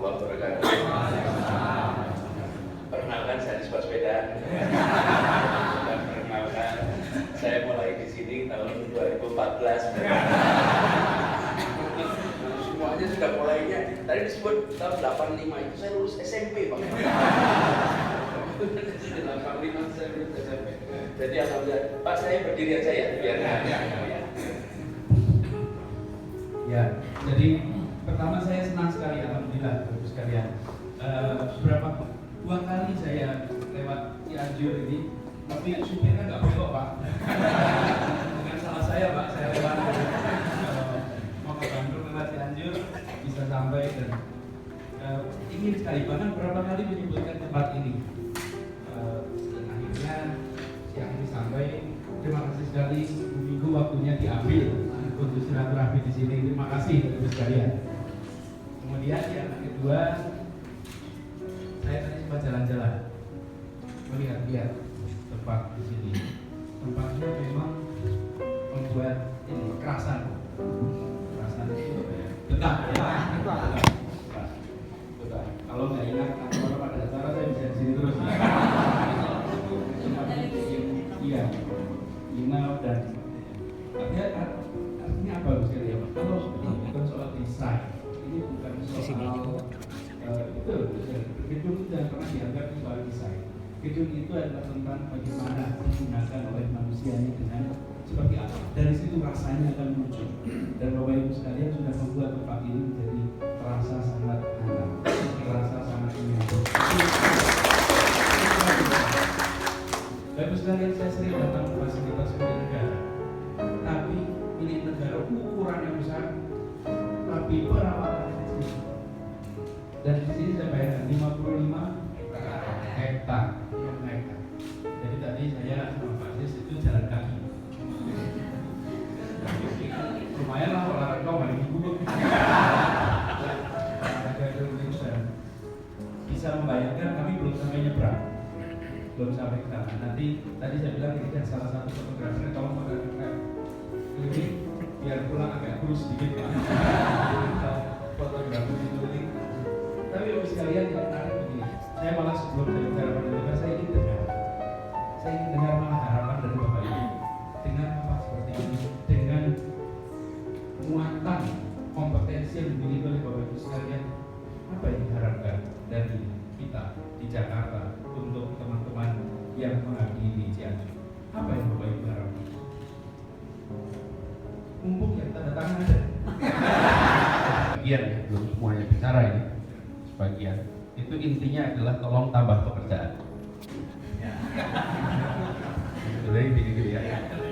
warahmatullahi wabarakatuh. Perkenalkan, saya Anies Baswedan. Perkenalkan, saya mulai di sini tahun 2014. Semuanya sudah mulainya. Tadi disebut tahun 85 itu saya lulus SMP, Pak. 85 saya lulus SMP. Jadi alhamdulillah, Pak, saya berdiri aja ya, biar ya. Jadi pertama saya senang sekali, alhamdulillah, Bapak sekalian. Dua kali saya lewat Cianjur ini, tapi supirnya nggak belok, Pak. Bukan salah saya, Pak. Saya lewat mau ke Bandung lewat Cianjur bisa sampai dan ingin sekali, bahkan berapa kali menyebutkan tempat ini. Dan akhirnya siang ini sampai. Terima kasih sekali, minggu waktunya diambil untuk silaturahmi di sini. Terima kasih Bapak sekalian. Kemudian yang kedua, saya tadi sempat jalan-jalan, melihat-lihat tempat di sini. Tempatnya memang membuat ini kerasan itu betah ya. Betah. Kalau nggak ingat atau pada acara saya bisa di sini terus. Iya, email dan artinya apa sekali ya Pak? Kalau ini bukan soal desain, ini bukan soal gedung itu jangan pernah dianggap soal desain. Gedung itu adalah tentang bagaimana digunakan oleh manusia ini dengan seperti apa. Dari situ rasanya akan muncul. Dan Bapak Ibu sekalian sudah membuat tempat ini menjadi terasa sangat hangat, terasa sangat menyentuh. Bapak sekalian, saya sering datang ke fasilitas milik negara, tapi milik negara ukurannya besar, tapi perawatannya kecil. Dan di sini saya bayangkan 55 hektar. Jadi tadi saya sama Pak Sis itu jalan kaki. Lumayan lah olahraga hari Minggu. Ada terus dan bisa membayangkan kami belum sampai nyebrang. Belum sampai ke sana. Nanti tadi saya bilang ini kan salah satu fotografer, tolong fotografer ini biar pulang agak kurus sedikit Pak. Fotografer itu. Tapi Bapak sekalian yang menarik begini, saya malah sebelum saya bicara pada Bapak, saya ingin dengar malah harapan dari Bapak Ibu dengan apa seperti ini, dengan muatan kompetensi yang dimiliki oleh Bapak Ibu sekalian. Apa yang diharapkan dari kita di Jakarta untuk teman-teman yang mengabdi di Cianjur? Apa yang Bapak Ibu harapkan? Mumpung yang tanda tangan ada. Bagian ya, belum semuanya bicara ini. Sebagian. Itu intinya adalah tolong tambah pekerjaan. Jadi begitu ya.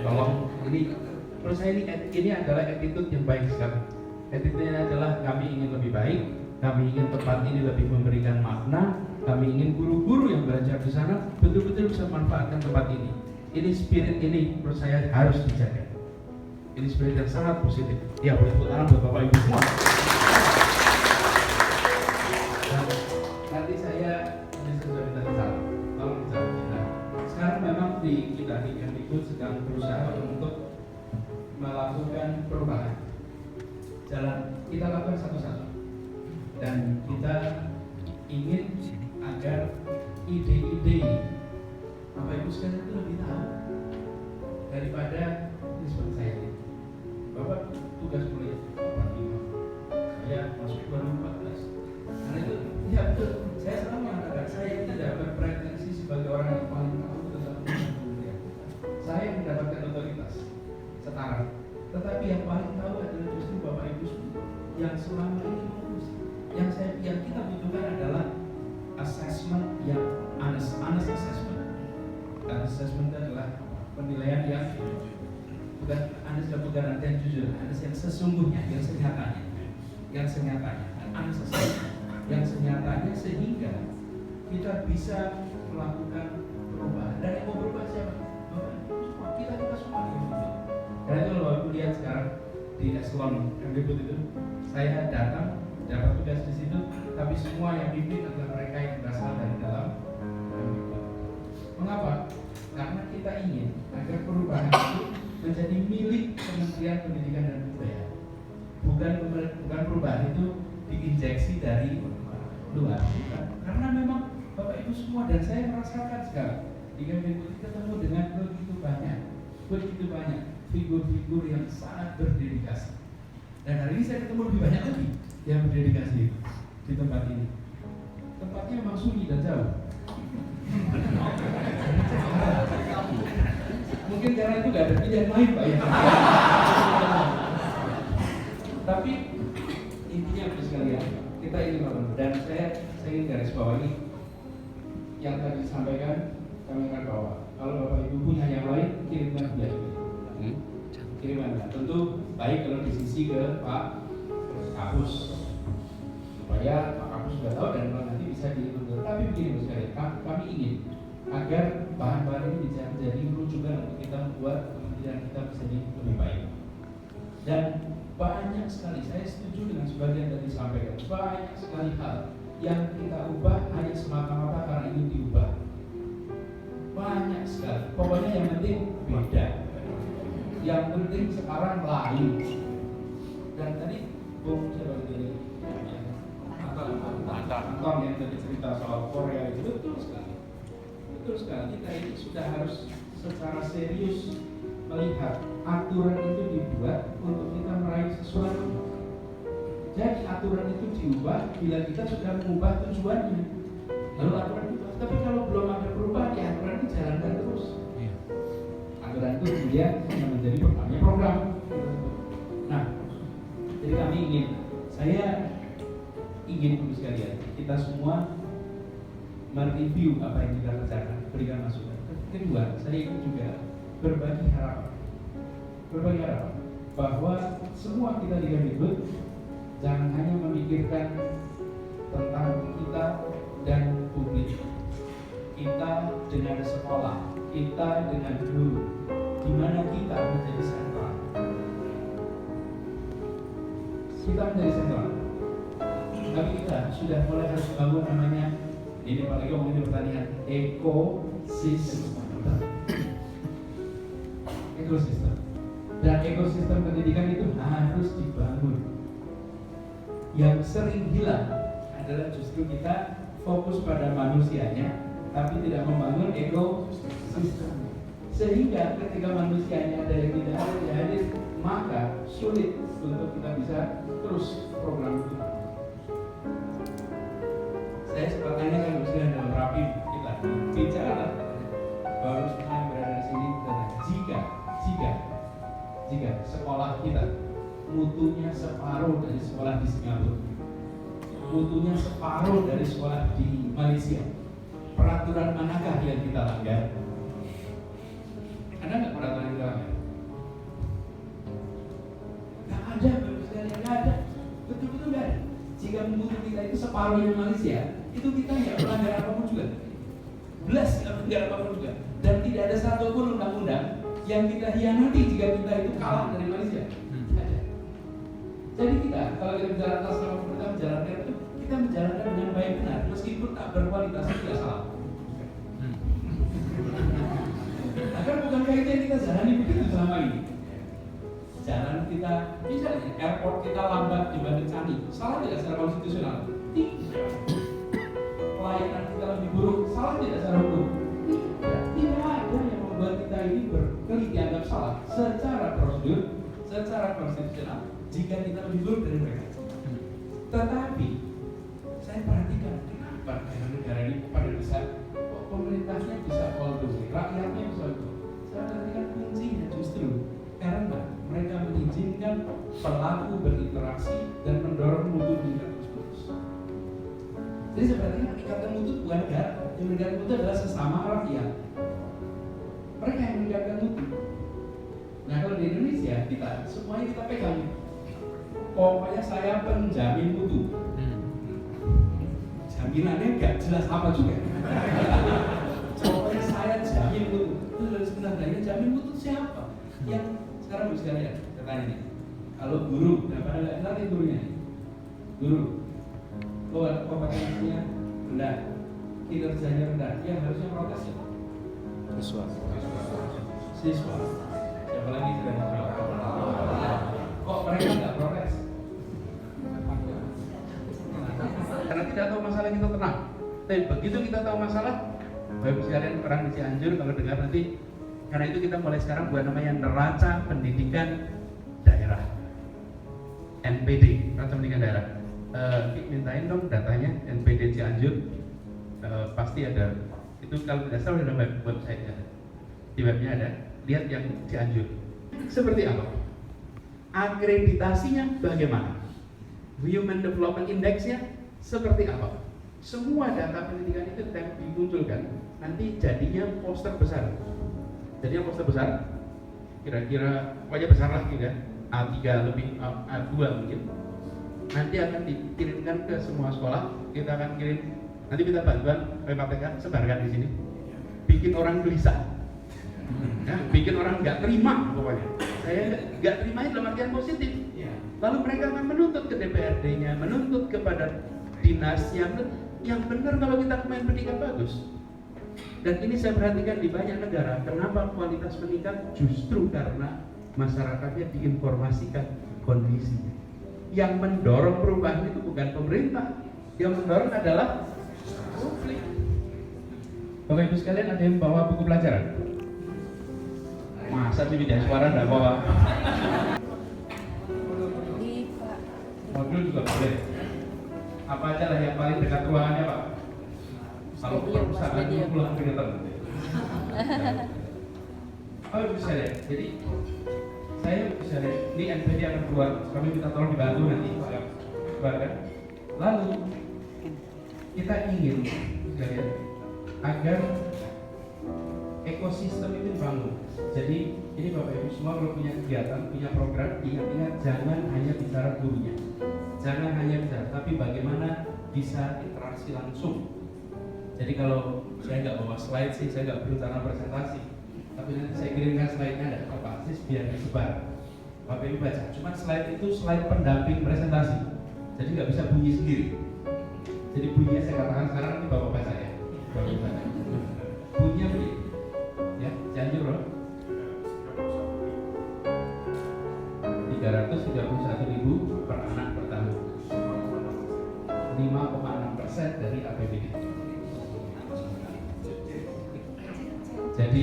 Tolong ini, menurut saya ini adalah attitude yang baik sekali. Attitude-nya adalah kami ingin lebih baik, kami ingin tempat ini lebih memberikan makna, kami ingin guru-guru yang belajar di sana betul-betul bisa manfaatkan tempat ini. Ini spirit ini menurut saya harus dijaga. Ini spirit yang sangat positif. Ya, boleh tepuk tangan buat Bapak Ibu semua. Dan nanti saya sudah minta salam. Tolong dicatat kita. Sekarang memang kita di Kemdikbud sedang berusaha untuk melakukan perubahan. Jalan kita lakukan satu-satu. Dan kita ingin agar ide-ide Bapak Ibu sekalian itu lebih tahu daripada ini seperti saya ini. Bapak tugas kuliah 45, saya masuk 2014. Karena itu, ya betul. Saya selalu mengatakan saya tidak berpretensi sebagai orang yang paling tahu tentang kuliah. Saya mendapatkan otoritas setara, tetapi yang paling tahu adalah justru Bapak Ibu yang selama ini mengurusi. Yang kita butuhkan adalah assessment yang honest assessment. Assessment adalah penilaian yang bukan honest, bukan artian jujur, honest yang sesungguhnya, yang senyatanya, honest assessment yang senyatanya sehingga kita bisa melakukan perubahan. Dan yang mau berubah siapa? Kita semua yang berubah. Karena itu kalau aku lihat sekarang di eselon yang disebut itu, saya datang dapat tugas di situ, tapi semua yang pimpin adalah mereka yang berasal dari dalam. Mengapa? Karena kita ingin agar perubahan itu menjadi milik Kementerian Pendidikan dan Kebudayaan. Bukan perubahan itu diinjeksi dari luar, bukan. Karena memang Bapak Ibu semua dan saya merasakan sekarang di KMB ketemu dengan begitu banyak figur-figur yang sangat berdedikasi. Dan hari ini saya ketemu lebih banyak lagi yang berdedikasi di tempat ini. Tempatnya memang sunyi dan jauh. Mungkin karena itu gak ada pilihan lain Pak ya. Tapi intinya itu sekalian, kita ini Bapak, dan saya ingin garis bawahi yang tadi disampaikan, kami akan bawa. Kalau Bapak Ibu punya yang lain, kirimkan dia. Kirimkan. Tentu baik kalau disisi ke Pak Kapus, supaya Pak Kapus sudah tahu dan nanti bisa diundur. Tapi begini sekalian, kami ingin agar bahan-bahan ini bisa menjadi rujukan untuk kita membuat kementerian kita bisa lebih baik. Dan banyak sekali, saya setuju dengan sebagian yang disampaikan, banyak sekali hal yang kita ubah hanya semata-mata karena ingin diubah. Banyak sekali, pokoknya yang penting beda. Yang penting sekarang lain. Dan tadi Bung siapa itu? Anton yang tadi cerita soal Korea itu betul sekali. Betul sekali, kita ini sudah harus secara serius melihat aturan itu dibuat untuk kita meraih sesuatu. Jadi aturan itu diubah bila kita sudah mengubah tujuannya. Lalu aturan diubah. Tapi kalau belum ada perubahan, ya aturan itu jalankan terus. Aturan itu kemudian menjadi program. Nah, jadi saya ingin sekalian kita semua mereview apa yang kita kerjakan, berikan masukan. Kedua, saya ingin juga berbagi harapan bahwa semua kita di Kemdikbud jangan hanya memikirkan tentang kita dan publik, kita dengan sekolah, kita dengan guru, di mana kita menjadi sentral. Kita menjadi sentral. Tapi kita sudah mulai harus bangun namanya, ini Pak Lego ngomongin pertanian, ekosistem. Dan ekosistem pendidikan itu harus dibangun. Yang sering hilang adalah justru kita fokus pada manusianya, tapi tidak membangun ekosistem. Sehingga ketika manusianya ada yang tidak hadir, maka sulit untuk kita bisa terus program itu. Saya sepertinya kan sudah dalam rapi kita bicara baru semua yang berada di sini jika sekolah kita mutunya separuh dari sekolah di Singapura, mutunya separuh dari sekolah di Malaysia, peraturan manakah yang kita langgar? Ada nggak peraturan yang kita langgar? Nggak ada, bagus sekali nggak ada, betul-betul nggak ada. Jika mutu kita itu separuhnya Malaysia, itu kita nggak melanggar apapun juga, belas nggak melanggar apapun juga, dan tidak ada satupun undang-undang yang kita hianati jika kita itu kalah dari Malaysia. Ada. Jadi kita kalau kita bicara atas nama pemerintah menjalankan itu, kita menjalankan dengan baik benar, meskipun tak berkualitas tidak salah. Agar bukankah itu yang kita jalani begitu selama ini? Jalan kita, misalnya airport kita lambat dibanding Canggih, salah tidak secara konstitusional? Tidak. Pelayanan kita lebih buruk, salah tidak secara hukum? Tidak ada yang membuat kita ini dianggap salah secara prosedur, secara konstitusional jika kita lebih buruk dari mereka. Tetapi saya perhatikan kenapa negara ini pada bisa pemerintahnya bisa all the way, rakyatnya bisa all the way. Saya perhatikan kuncinya justru karena mereka mengizinkan pelaku berinteraksi dan mendorong mutu meningkat terus. Jadi sebenarnya ikatan mutu bukan negara, yang meningkatkan mutu adalah sesama rakyat. Mereka yang meningkatkan mutu. Nah kalau di Indonesia kita semuanya kita pegang. Pokoknya saya penjamin mutu. Jaminannya nggak jelas apa juga. Pokoknya saya jamin mutu. Itu sebenarnya jamin mutu siapa? Yang sekarang bisa lihat, saya tanya nih. Kalau guru, pada nggak ngerti gurunya. Guru, kompetensinya rendah, kinerjanya rendah, yang harusnya protes ya. Siswa. Siapa lagi sudah menjawab? Kok mereka nggak protes? Karena tidak tahu masalah kita tenang. Tapi begitu kita tahu masalah, Bapak Ibu sekalian orang di Cianjur kalau dengar nanti, karena itu kita mulai sekarang buat namanya neraca pendidikan daerah, NPD, neraca pendidikan daerah. Mintain dong datanya NPD Cianjur, pasti ada. Itu kalau tidak salah ada website-nya, di webnya ada. Lihat yang Cianjur. Seperti apa? Akreditasinya bagaimana? Human Development Index-nya seperti apa? Semua data pendidikan itu dimunculkan. Nanti jadinya poster besar. Jadinya poster besar. Kira-kira wajah besar lah gitu ya. A3 lebih A2 mungkin. Nanti akan dikirimkan ke semua sekolah. Kita akan kirim. Nanti kita bantuan PPTK sebarkan di sini. Bikin orang gelisah. Ya, bikin orang nggak terima pokoknya. Saya nggak terima itu dalam artian positif. Lalu mereka akan menuntut ke DPRD-nya, menuntut kepada dinasnya. Yang benar kalau kita main pendidikan bagus. Dan ini saya perhatikan di banyak negara. Kenapa kualitas meningkat? Justru karena masyarakatnya diinformasikan kondisinya. Yang mendorong perubahan itu bukan pemerintah. Yang mendorong adalah konflik. Bapak Ibu sekalian, ada yang bawa buku pelajaran? Masa sih bidang suara enggak bawa? Modul juga boleh. Apa aja lah yang paling dekat ruangannya Pak? Kalau perusahaan itu pulang keringetan. Oh bisa deh. Jadi saya bisa deh. Ini NPD akan keluar. Kami minta tolong dibantu nanti keluarkan. Lalu kita ingin sekalian agar ekosistem itu dibangun. Jadi ini Bapak Ibu semua kalau punya kegiatan, punya program, ingat-ingat jangan hanya bicara gurunya, jangan hanya bicara, tapi bagaimana bisa interaksi langsung. Jadi kalau saya nggak bawa slide sih, saya nggak berencana presentasi, tapi nanti saya kirimkan slide-nya ada ke Pak Sis biar disebar. Bapak Ibu baca, cuma slide itu slide pendamping presentasi, jadi nggak bisa bunyi sendiri. Jadi bunyinya saya katakan sekarang nanti Bapak baca ya, Bapak baca. Bunyinya begini, ya Cianjur loh. 331.000 per anak per tahun, 5,6% dari APBD. Jadi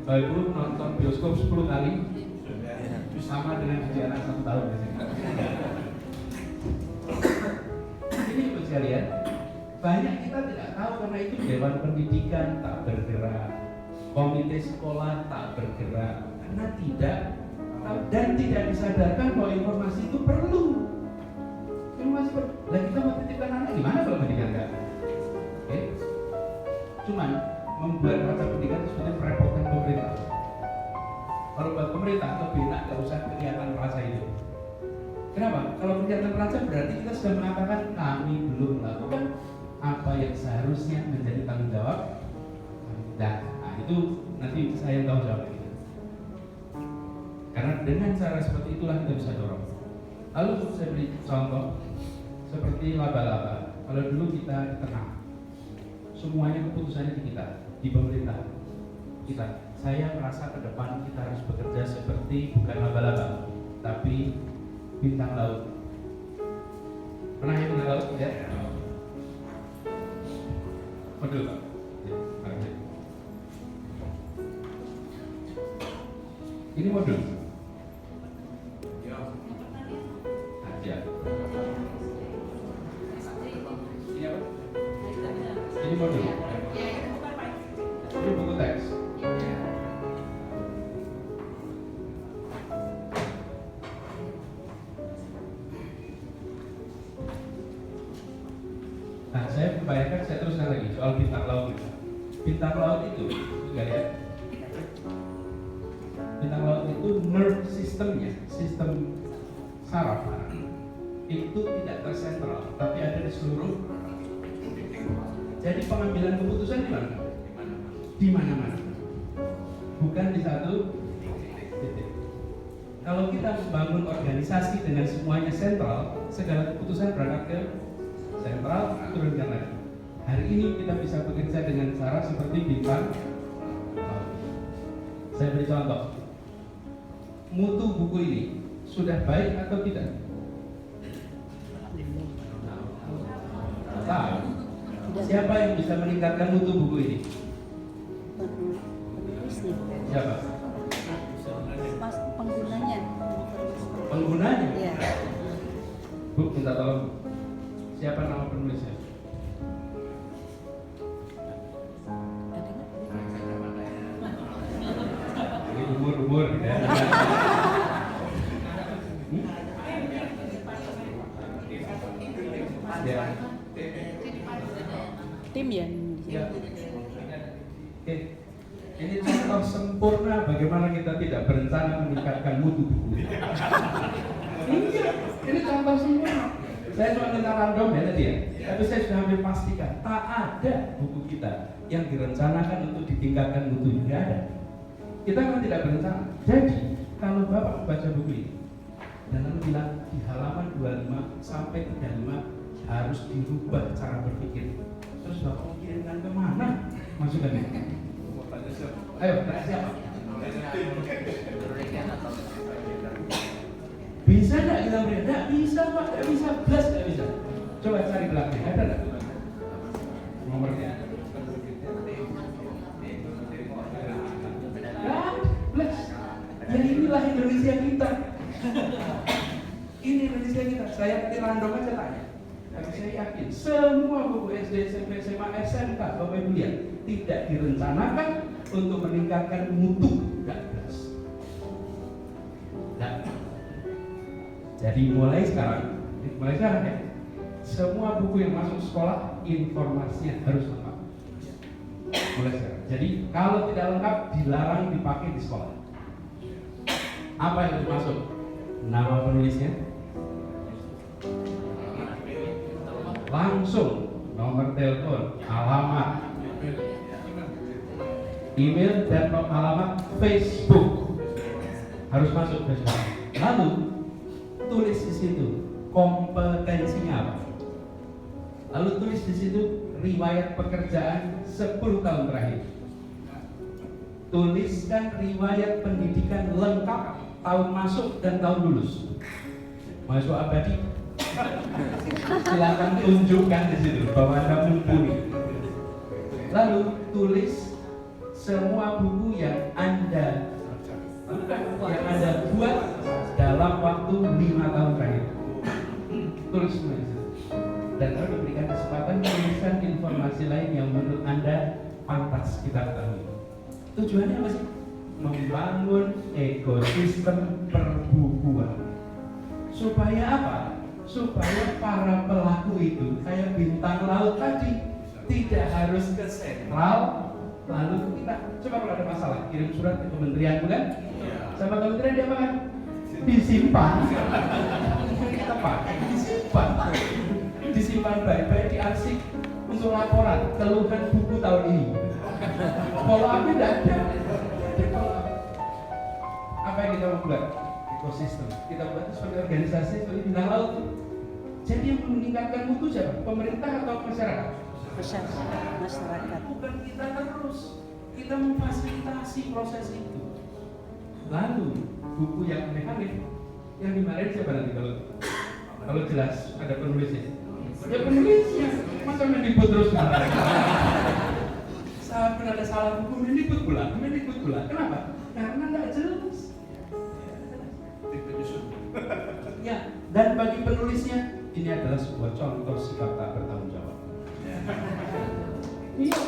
Bapak Ibu nonton bioskop 10 kali sama dengan usia anak 1 tahun biasanya. Ini Ibu sekalian, banyak kita tidak tahu karena itu Dewan Pendidikan tak bergerak, komite sekolah tak bergerak karena tidak tahu dan tidak disadarkan bahwa informasi itu perlu. Informasi perlu. Lah kita mau titipkan anak gimana kalau pendidikan enggak? Oke. Cuman membuat rasa pendidikan itu sebenarnya merepotkan pemerintah. Kalau buat pemerintah lebih enak nggak usah kegiatan rasa itu. Kenapa? Kalau kegiatan rasa berarti kita sudah mengatakan kami belum melakukan apa yang seharusnya menjadi tanggung jawab. Nah itu nanti saya tahu jawab itu. Karena dengan cara seperti itulah kita bisa dorong. Lalu saya beri contoh seperti laba-laba. Kalau dulu kita di tengah, semuanya keputusannya di kita, di pemerintah kita. Saya merasa ke depan kita harus bekerja seperti bukan laba-laba, tapi bintang laut. Pernah ya bintang laut ya? Betul Pak. Ini modul. Ya. Ini apa? Ini modul. Ini buku teks. Nah, saya membayangkan, saya teruskan lagi soal bintang laut. Bintang laut itu, enggak ya? Bintang laut itu nerve systemnya, sistem saraf itu tidak tersentral, tapi ada di seluruh. Jadi pengambilan keputusan di mana? Di mana-mana, bukan di satu titik. Kalau kita membangun organisasi dengan semuanya sentral, segala keputusan berangkat ke sentral, turunkan lagi. Hari ini kita bisa bekerja dengan cara seperti bintang. Saya beri contoh. Mutu buku ini sudah baik atau tidak? tahu. Siapa yang bisa meningkatkan mutu buku ini? Penulisnya. Siapa? Mas penggunanya. Penggunanya? Iya. Bu, minta tolong. Siapa nama penulisnya? Ini umur ya. Ya. Tim ya. Ya. Oke. Ini contoh sempurna bagaimana kita tidak berencana meningkatkan mutu buku. Iya, ini contoh sempurna. Saya cuma minta random ya tadi ya. Tapi saya sudah hampir pastikan tak ada buku kita yang direncanakan untuk ditingkatkan mutunya. Tidak ada. Kita kan tidak berencana. Jadi kalau Bapak baca buku ini dan lalu bilang di halaman 25 sampai 35 harus dirubah cara berpikir. Terus Bapak mau kirimkan kemana masukannya? Ayo, tanya siapa? Bisa nggak kita beri? Nggak bisa Pak, nggak bisa, plus nggak bisa. Coba cari belakangnya, ada nggak? Nomornya? Nggak, plus. Ya inilah Indonesia kita. Ini Indonesia kita. Saya nanti random aja tanya. Tapi saya yakin semua buku SD, SMP, SMA, SMK, Bapak Ibu lihat tidak direncanakan untuk meningkatkan mutu. Nggak jelas. Nggak. Jadi mulai sekarang ya, semua buku yang masuk sekolah informasinya harus lengkap. Mulai sekarang. Jadi kalau tidak lengkap dilarang dipakai di sekolah. Apa yang harus masuk? Nama penulisnya, langsung nomor telepon, alamat, email dan alamat Facebook harus masuk Facebook. Lalu tulis di situ kompetensinya apa. Lalu tulis di situ riwayat pekerjaan 10 tahun terakhir. Tuliskan riwayat pendidikan lengkap, tahun masuk dan tahun lulus. Mahasiswa abadi, silakan tunjukkan di situ bahwa Anda mumpuni. Lalu tulis semua buku yang Anda buat dalam waktu 5 tahun terakhir. Tulis semua di situ. Dan lalu diberikan kesempatan menuliskan informasi lain yang menurut Anda pantas kita ketahui. Tujuannya apa sih? Membangun ekosistem perbukuan. Supaya apa? Supaya para pelaku itu kayak bintang laut tadi, tidak harus ke sentral. Lalu kita coba kalau ada masalah kirim surat ke kementerian, bukan? Sama kementerian dia apa kan? Disimpan. Kita pakai disimpan baik-baik di arsip untuk laporan keluhan buku tahun ini. Kalau aku tidak ada. Apa yang kita mau buat? Ekosistem. Kita buat itu sebagai organisasi, sebagai bintang laut. Jadi yang meningkatkan mutu siapa? Pemerintah atau masyarakat? Masyarakat. Bukan kita terus. Kita memfasilitasi proses itu. Lalu buku yang aneh-aneh yang dimarahin siapa nanti kalau jelas ada penulisnya? Ya penulisnya. Masa Mendikbud terus marah? Saat ada salah buku Mendikbud pula. Kenapa? Karena nggak jelas. Ya, dan bagi penulisnya ini adalah sebuah contoh sikap tak bertanggung jawab. Iya.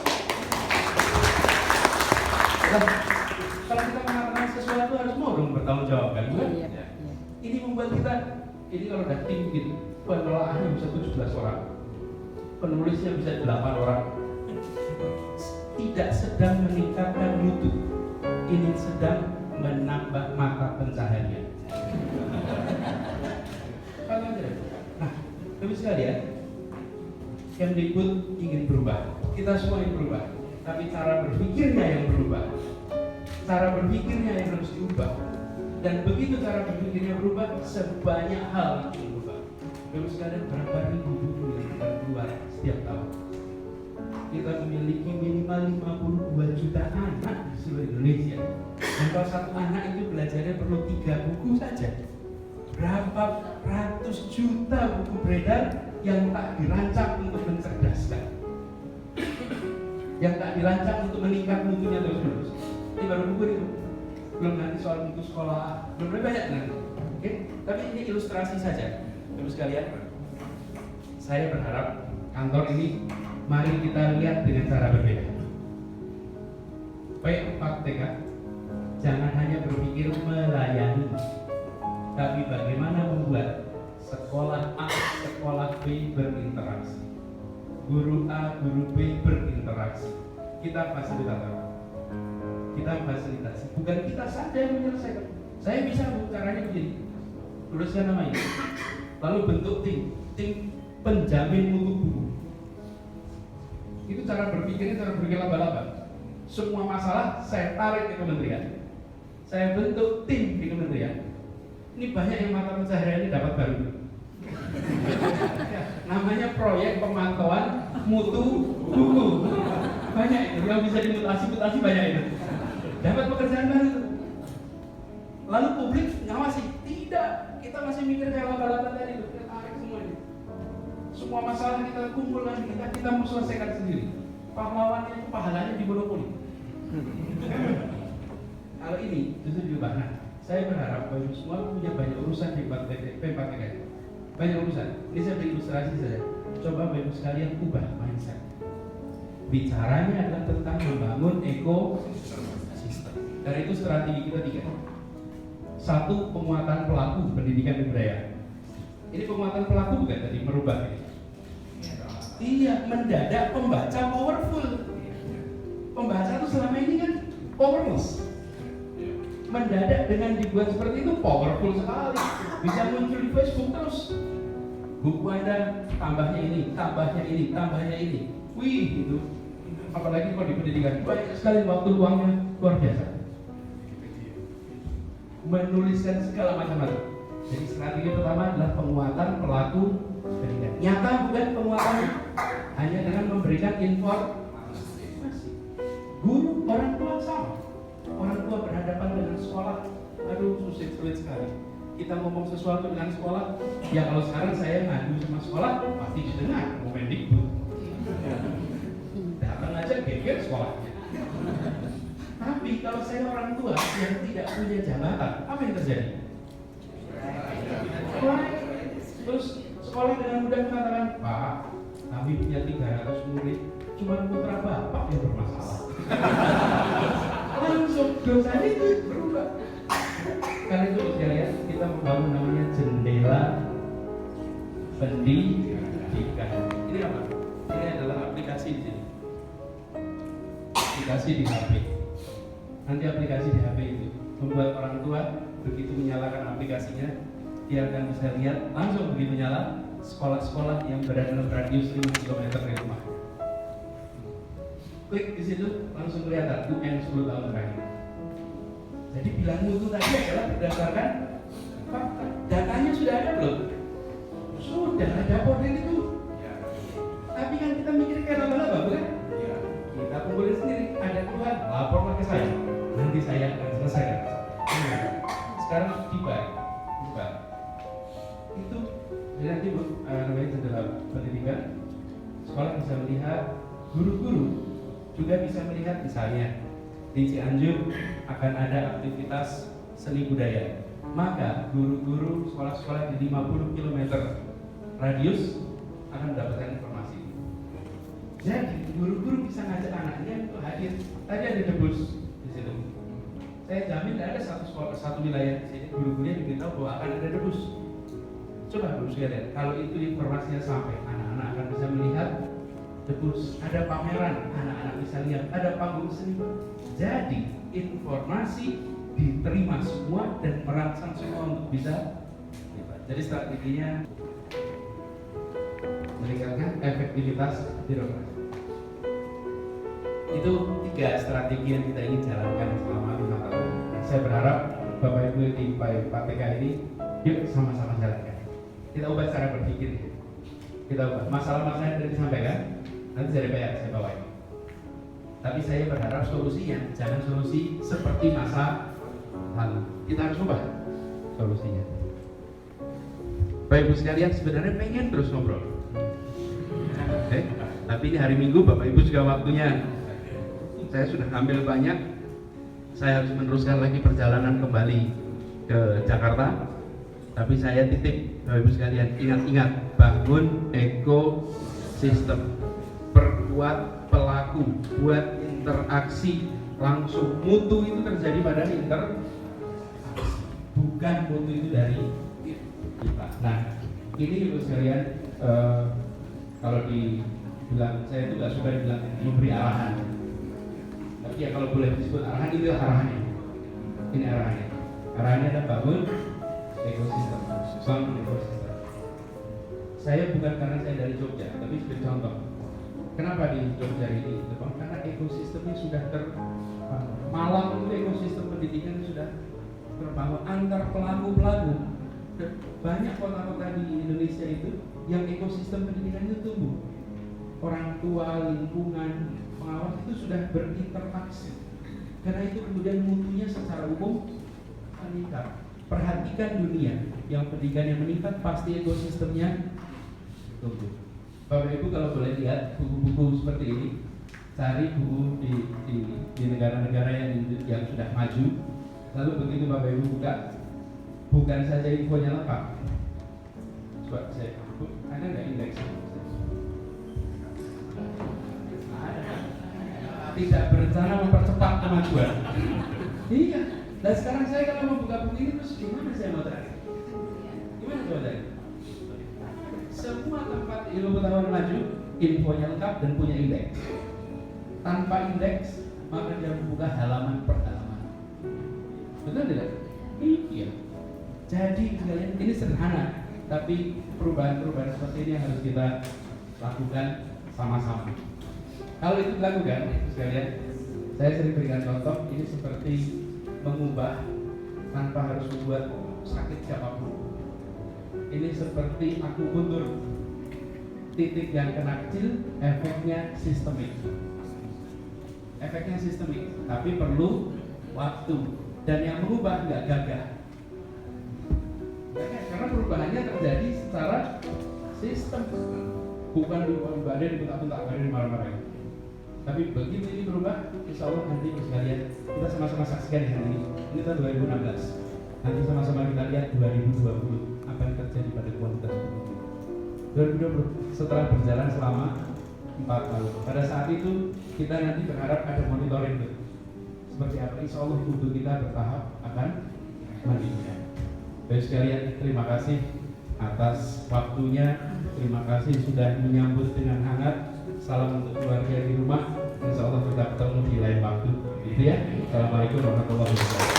Kalau kita mengatakan sesuatu harus mau dong bertanggung jawab kan? Iya. Ini membuat kita, ini kalau udah tim gitu, penelaahannya bisa 17 orang, penulisnya bisa 8 orang. Tidak sedang meningkatkan mutu, ini sedang menambah mata pencaharian. Nah, tapi sekalian, yang Mendikbud ingin berubah, kita semua ingin berubah, tapi cara berpikirnya yang berubah, cara berpikirnya yang harus diubah. Dan begitu cara berpikirnya berubah, sebanyak hal yang berubah. Bapak sekalian, berapa ribu buku yang kita keluar setiap tahun? Kita memiliki minimal 52 juta anak di seluruh Indonesia. Dan kalau satu anak itu belajarnya perlu 3 buku saja. Berapa ratus juta buku beredar yang tak dirancang untuk mencerdaskan, yang tak dirancang untuk meningkat mutunya terus-menerus. Ini baru buku itu, belum nanti soal buku sekolah, belum banyak nanti. Oke, tapi ini ilustrasi saja, Bapak sekalian. Saya berharap kantor ini mari kita lihat dengan cara berbeda. Baik Pak TK, jangan hanya berpikir melayani, tapi bagaimana membuat sekolah A, sekolah B berinteraksi, guru A, guru B berinteraksi. Kita fasilitasi, bukan kita saja yang menyelesaikan. Saya bisa caranya begini, tuliskan nama ini, lalu bentuk tim penjamin mutu buku. Itu cara berpikirnya, cara berpikir laba-laba. Semua masalah saya tarik ke kementerian, saya bentuk tim di kementerian. Ini banyak yang mata pencaharian ini dapat baru. Namanya proyek pemantauan mutu buku. Banyak itu yang bisa dimutasi banyak itu. Dapat pekerjaan baru. Lalu publik ngawasi? Tidak. Kita masih mikir kayak laba-laba tadi itu. Kita tarik semua ini. Semua masalah kita kumpulkan, kita mau selesaikan sendiri. Pahlawannya itu pahalanya di monopoli. Kalau ini justru diubah. Nah, saya berharap Bapak semua punya banyak urusan di P4TK. Banyak urusan. Ini saya beri ilustrasi saja. Coba Bapak sekalian ubah mindset. Bicaranya adalah tentang membangun ekosistem. Dari itu strategi kita 3. 1. Penguatan pelaku pendidikan dan budaya. Ini penguatan pelaku bukan tadi merubah ini. Iya, mendadak pembaca powerful. Pembaca itu selama ini kan powerless. Mendadak dengan dibuat seperti itu powerful sekali. Bisa muncul di Facebook terus. Buku Anda tambahnya ini, tambahnya ini, tambahnya ini. Wih, itu. Apalagi kalau di pendidikan banyak sekali waktu luangnya luar biasa. Menuliskan segala macam-macam. Jadi strategi pertama adalah penguatan pelaku pendidikan. Nyata bukan penguatan hanya dengan memberikan informasi. Guru, orang tua sama. Orang tua berhadapan dengan sekolah, aduh sulit sekali. Kita ngomong sesuatu dengan sekolah, ya kalau sekarang saya ngadu sama sekolah pasti didengar Mendikbud. Datang aja geger sekolahnya. Tapi kalau saya orang tua yang tidak punya jabatan, apa yang terjadi? Terus sekolah dengan mudah mengatakan, Pak, kami punya 300 murid, cuma putra bapak yang bermasalah. Langsung dosanya itu berubah. Karena itu sekalian kita membangun namanya jendela pendidikan. Ini apa? Ini adalah aplikasi di sini. Aplikasi di HP. Nanti aplikasi di HP itu membuat orang tua begitu menyalakan aplikasinya, dia akan bisa lihat langsung begitu nyala sekolah-sekolah yang berada dalam radius 5 km dari rumah. Klik di situ langsung kelihatan UN 10 tahun terakhir. Jadi bilang mutu tadi adalah berdasarkan fakta. Datanya sudah ada belum? Sudah ada kode itu. Tapi kan kita mikir kayak laba-laba, bukan? Kita kumpulin sendiri. Ada keluhan, laporlah ke saya. Nanti saya akan selesaikan. Sekarang dibalik. Itu jadi nanti namanya jendela pendidikan. Sekolah bisa melihat, guru-guru juga bisa melihat misalnya di Cianjur akan ada aktivitas seni budaya, maka guru-guru sekolah-sekolah di 50 km radius akan mendapatkan informasi. Jadi guru-guru bisa ngajak anaknya untuk hadir. Tadi ada debus di situ. Saya jamin ada satu wilayah di sini guru-gurunya diberitahu bahwa akan ada debus. Coba guru sekalian, kalau itu informasinya sampai, anak-anak akan bisa melihat debus, ada pameran, anak-anak bisa lihat, ada panggung seni. Jadi informasi diterima semua dan merangsang semua untuk bisa. Jadi strateginya meningkatkan efektivitas birokrasi. Itu 3 strategi yang kita ingin jalankan selama 5 tahun. Saya berharap Bapak Ibu di P4TK ini, yuk sama-sama jalankan. Kita ubah cara berpikir. Kita ubah masalah-masalah yang tadi disampaikan. Nanti dari PR saya bawain. Tapi saya berharap solusinya jangan solusi seperti masa lalu. Kita harus ubah solusinya. Bapak Ibu sekalian sebenarnya pengen terus ngobrol. Tapi ini hari Minggu, Bapak Ibu juga waktunya. Saya sudah ambil banyak. Saya harus meneruskan lagi perjalanan kembali ke Jakarta. Tapi saya titip Bapak Ibu sekalian, ingat-ingat, bangun ekosistem, perkuat pelaku, buat interaksi langsung. Mutu itu terjadi pada bukan mutu itu dari kita. Nah, ini Ibu sekalian, kalau dibilang, saya itu nggak suka dibilang memberi arahan. Tapi ya kalau boleh disebut arahan, itu arahannya. Ini arahannya. Arahannya adalah bangun ekosistem. Bangun ekosistem. Saya bukan karena saya dari Jogja, tapi sebagai contoh. Kenapa di Jogja ini? Karena ekosistemnya sudah Malang itu ekosistem pendidikan sudah terbangun antar pelaku-pelaku. Banyak kota-kota di Indonesia itu yang ekosistem pendidikannya tumbuh. Orang tua, lingkungan, pengawas itu sudah berinteraksi. Karena itu kemudian mutunya secara umum meningkat. Perhatikan dunia yang pendidikannya meningkat, pasti ekosistemnya tumbuh. Bapak Ibu kalau boleh lihat buku-buku seperti ini, cari buku di negara-negara yang sudah maju. Lalu begitu Bapak Ibu buka, bukan saja infonya lengkap. Coba saya, ada nggak indeks? Tidak berencana mempercepat kemajuan. Iya. Dan sekarang saya kalau mau buka buku ini terus gimana saya mau cari? Gimana coba cari? Semua tempat ilmu pengetahuan maju, infonya lengkap dan punya indeks. Tanpa indeks, maka dia membuka halaman per halaman. Betul tidak? Iya. Jadi kalian ini sederhana, tapi perubahan-perubahan seperti ini yang harus kita lakukan sama-sama. Kalau itu dilakukan, sekalian, saya sering berikan contoh, ini seperti mengubah tanpa harus membuat sakit siapapun. Ini seperti akupuntur, titik yang kena kecil, efeknya sistemik. Efeknya sistemik, tapi perlu waktu. Dan yang mengubah nggak gagah. Karena perubahannya terjadi secara sistem, bukan badan dibentak-bentak, badan marah-marah. Tapi begitu ini berubah, insya Allah nanti sekalian kita sama-sama saksikan hari ini. Ini tahun 2016. Nanti sama-sama kita lihat 2020 apa yang terjadi pada kualitas pendidikan. 2020 setelah berjalan selama 4 tahun. Pada saat itu kita nanti berharap ada monitoring seperti apa. Insya Allah untuk kita bertahap akan meningkat. Baik sekalian, terima kasih atas waktunya. Terima kasih sudah menyambut dengan hangat. Salam untuk keluarga di rumah. Insya Allah kita ketemu di lain waktu. Gitu ya. Assalamualaikum warahmatullahi wabarakatuh.